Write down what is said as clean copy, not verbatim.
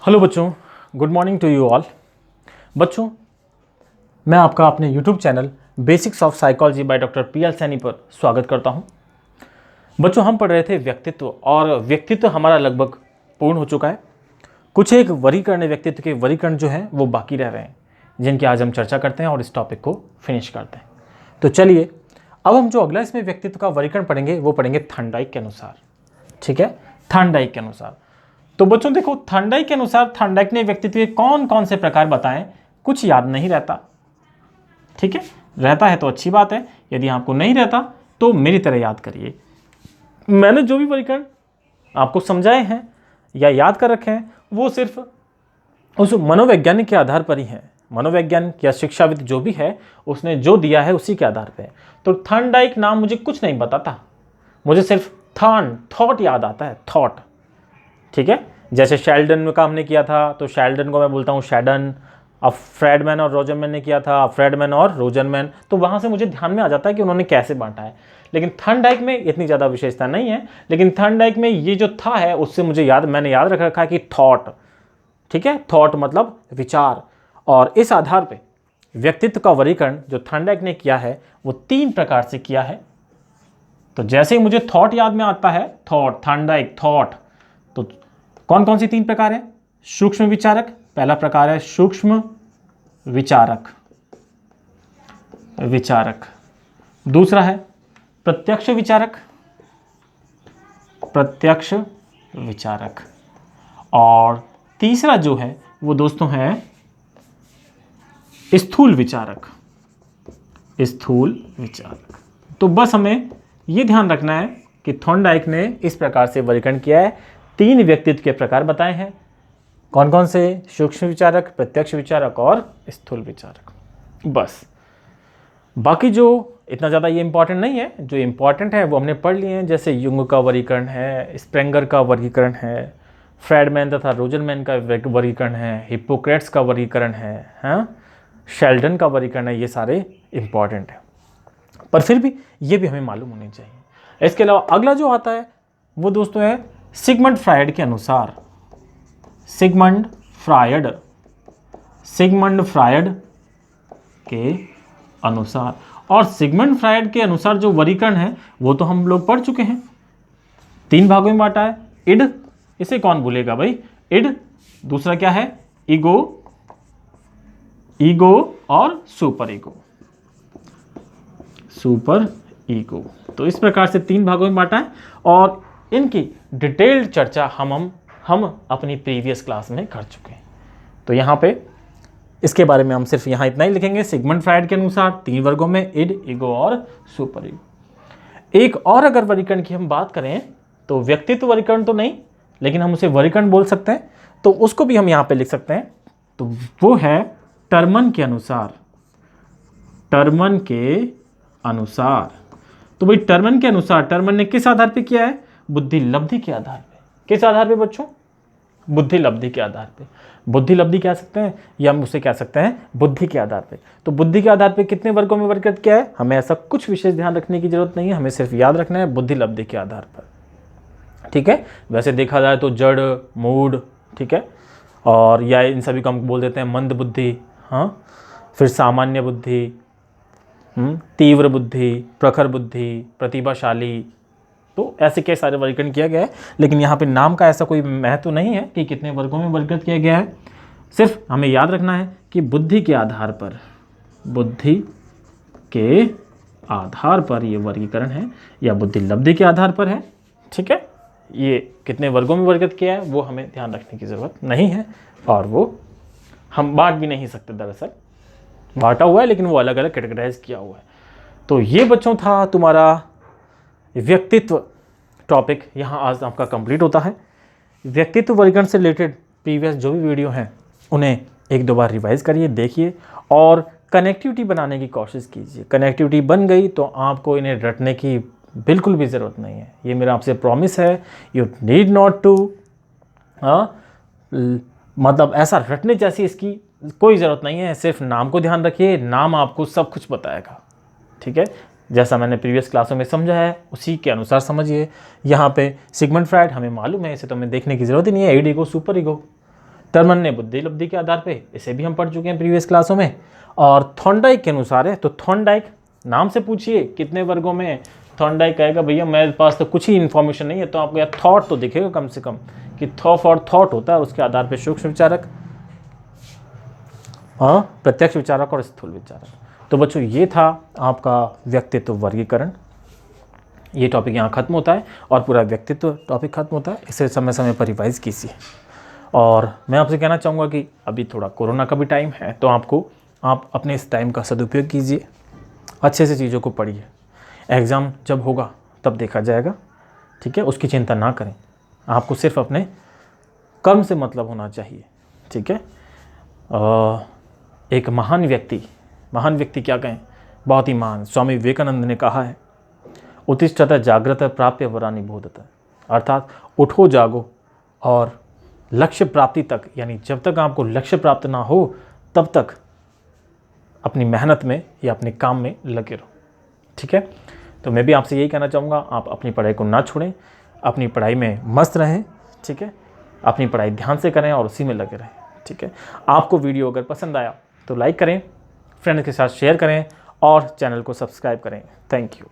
Hello बच्चों, good morning to you all. बच्चों, मैं आपका अपने YouTube channel basics of psychology by doctor P L. Saini पर स्वागत करता हूं। बच्चों, हम पढ़ रहे थे व्यक्तित्व, और व्यक्तित्व हमारा लगभग पूर्ण हो चुका है। कुछ एक वर्गीकरण, व्यक्तित्व के वर्गीकरण जो हैं वो बाकी रह रहे हैं, जिनकी आज हम चर्चा करते हैं और इस टॉपिक को फिनिश करते हैं। तो चलिए, अब हम जो अगला इसमें व्यक्तित्व का वर्गीकरण पढ़ेंगे वो पढ़ेंगे थॉर्नडाइक के अनुसार। ठीक है, थॉर्नडाइक के अनुसार। तो बच्चों देखो, थॉर्नडाइक के अनुसार थॉर्नडाइक ने व्यक्तित्व के कौन कौन से प्रकार बताएं। कुछ याद नहीं रहता, ठीक है, रहता है तो अच्छी बात है, यदि आपको नहीं रहता तो मेरी तरह याद करिए। मैंने जो भी वर्गीकरण आपको समझाए हैं या याद कर रखे हैं वो सिर्फ उस मनोवैज्ञानिक के आधार पर ही है। मनोवैज्ञानिक या शिक्षाविद जो भी है उसने जो दिया है उसी के आधार पर। तो थॉर्नडाइक नाम मुझे कुछ नहीं बताता, मुझे सिर्फ थॉट याद आता है, थॉट। ठीक है, जैसे शेल्डन का हमने किया था तो शेल्डन को मैं बोलता हूँ शेडन। अब फ्रेडमैन और रोजरमैन ने किया था, फ्रेडमैन और रोजरमैन, तो वहाँ से मुझे ध्यान में आ जाता है कि उन्होंने कैसे बांटा है। लेकिन थॉर्नडाइक में इतनी ज़्यादा विशेषता नहीं है, लेकिन थॉर्नडाइक में ये जो था है उससे मुझे मैंने याद रख रखा है कि थॉट। ठीक है, थॉट मतलब विचार। और इस आधार पर व्यक्तित्व का वर्गीकरण जो थॉर्नडाइक ने किया है वो 3 प्रकार से किया है। तो जैसे ही मुझे थॉट याद में आता है, थॉर्नडाइक थॉट, तो कौन कौन सी 3 प्रकार है? सूक्ष्म विचारक, पहला प्रकार है सूक्ष्म विचारक। दूसरा है प्रत्यक्ष विचारक। और तीसरा जो है वो दोस्तों है स्थूल विचारक। तो बस हमें ये ध्यान रखना है कि थॉर्नडाइक ने इस प्रकार से वर्गीकरण किया है, 3 व्यक्तित्व के प्रकार बताए हैं। कौन कौन से? सूक्ष्म विचारक, प्रत्यक्ष विचारक और स्थूल विचारक। बस, बाकी जो इतना ज़्यादा ये इंपॉर्टेंट नहीं है, जो इंपॉर्टेंट है वो हमने पढ़ लिए हैं। जैसे युंग का वर्गीकरण है, स्प्रेंगर का वर्गीकरण है, फ्रेडमैन तथा रोजरमैन का वर्गीकरण है, हिप्पोक्रेट्स का वर्गीकरण है, हाँ, शेल्डन का वर्गीकरण है। ये सारे इंपॉर्टेंट है, पर फिर भी ये भी हमें मालूम होने चाहिए। इसके अलावा अगला जो आता है वो दोस्तों है सिगमंड फ्रायड के अनुसार। सिगमंड फ्रायड के अनुसार, और सिगमंड फ्रायड के अनुसार जो वर्गीकरण है वो तो हम लोग पढ़ चुके हैं। 3 भागों में बांटा है। इड, इसे कौन भूलेगा भाई, इड। दूसरा क्या है? ईगो और सुपर ईगो। तो इस प्रकार से 3 भागों में बांटा है, और इनकी डिटेल्ड चर्चा हम अपनी प्रीवियस क्लास में कर चुके हैं। तो यहाँ पे इसके बारे में हम सिर्फ यहाँ इतना ही लिखेंगे। सिगमंड फ्रायड के अनुसार 3 वर्गों में इड, ईगो और सुपर ईगो। एक और अगर वर्गीकरण की हम बात करें तो व्यक्तित्व वर्गीकरण तो नहीं, लेकिन हम उसे वर्गीकरण बोल सकते हैं, तो उसको भी हम यहाँ पे लिख सकते हैं। तो वो है टर्मन के अनुसार। तो भाई टर्मन के अनुसार, टर्मन ने किस आधार पे किया है? बुद्धि लब्धि के आधार पे। किस आधार पे बच्चों? बुद्धि लब्धि के आधार पे। बुद्धि लब्धि कह सकते हैं या हम उसे कह सकते हैं बुद्धि के आधार पे। तो बुद्धि के आधार पे कितने वर्गों में वर्गीकृत किया है? हमें ऐसा कुछ विशेष ध्यान रखने की जरूरत नहीं है, हमें सिर्फ याद रखना है बुद्धि लब्धि के आधार पर। ठीक है, वैसे देखा जाए तो जड़, मूड, ठीक है, और या इन सभी को हम बोल देते हैं मंद बुद्धि, हाँ, फिर सामान्य बुद्धि, तीव्र बुद्धि, प्रखर बुद्धि, प्रतिभाशाली। तो ऐसे कई सारे वर्गीकरण किया गया है, लेकिन यहाँ पे नाम का ऐसा कोई महत्व नहीं है कि कितने वर्गों में वर्गीकृत किया गया है। सिर्फ हमें याद रखना है कि बुद्धि के आधार पर ये वर्गीकरण है, या बुद्धि लब्धि के आधार पर है। ठीक है, ये कितने वर्गों में वर्गीकृत किया है वो हमें ध्यान रखने की ज़रूरत नहीं है, और वो हम बांट भी नहीं सकते। दरअसल बांटा हुआ है, लेकिन वो अलग अलग कैटेगराइज किया हुआ है। तो ये बच्चों था तुम्हारा व्यक्तित्व टॉपिक, यहाँ आज आपका कंप्लीट होता है। व्यक्तित्व वर्गीकरण से रिलेटेड प्रीवियस जो भी वीडियो हैं उन्हें 1-2 बार रिवाइज करिए, देखिए, और कनेक्टिविटी बनाने की कोशिश कीजिए। कनेक्टिविटी बन गई तो आपको इन्हें रटने की बिल्कुल भी ज़रूरत नहीं है, ये मेरा आपसे प्रॉमिस है। यू नीड नॉट टू, मतलब ऐसा रटने जैसी इसकी कोई ज़रूरत नहीं है। सिर्फ नाम को ध्यान रखिए, नाम आपको सब कुछ बताएगा। ठीक है, जैसा मैंने प्रीवियस क्लासों में समझा है उसी के अनुसार समझिए। यहाँ पे सिगमंड फ्रायड हमें मालूम है, इसे तो हमें देखने की ज़रूरत ही नहीं है। Id, ego, super ego. Terman बुद्धि लब्धि के आधार पे, इसे भी हम पढ़ चुके हैं प्रीवियस क्लासों में। और थॉर्नडाइक के अनुसार है, तो थॉर्नडाइक नाम से पूछिए कितने वर्गों में, थॉर्नडाइक कहेगा भैया मेरे पास तो कुछ ही इन्फॉर्मेशन नहीं है, तो आपको यार थॉट तो दिखेगा कम से कम कि थॉट होता है, उसके आधार पे सूक्ष्म विचारक, प्रत्यक्ष विचारक और स्थूल विचारक। तो बच्चों ये था आपका व्यक्तित्व वर्गीकरण। ये टॉपिक यहाँ खत्म होता है और पूरा व्यक्तित्व टॉपिक खत्म होता है। इसे समय समय पर रिवाइज कीजिए। और मैं आपसे कहना चाहूँगा कि अभी थोड़ा कोरोना का भी टाइम है, तो आप अपने इस टाइम का सदुपयोग कीजिए, अच्छे से चीज़ों को पढ़िए। एग्ज़ाम जब होगा तब देखा जाएगा, ठीक है, उसकी चिंता ना करें। आपको सिर्फ अपने कर्म से मतलब होना चाहिए, ठीक है। एक महान व्यक्ति क्या कहें, बहुत ही महान स्वामी विवेकानंद ने कहा है, उत्तिष्ठत जागृत प्राप्य वरानि बोधत, अर्थात उठो जागो और लक्ष्य प्राप्ति तक, यानी जब तक आपको लक्ष्य प्राप्त ना हो तब तक अपनी मेहनत में या अपने काम में लगे रहो, ठीक है। तो मैं भी आपसे यही कहना चाहूँगा, आप अपनी पढ़ाई को ना छोड़ें, अपनी पढ़ाई में मस्त रहें, ठीक है, अपनी पढ़ाई ध्यान से करें और उसी में लगे रहें, ठीक है। आपको वीडियो अगर पसंद आया तो लाइक करें, फ्रेंड्स के साथ शेयर करें और चैनल को सब्सक्राइब करें। Thank you.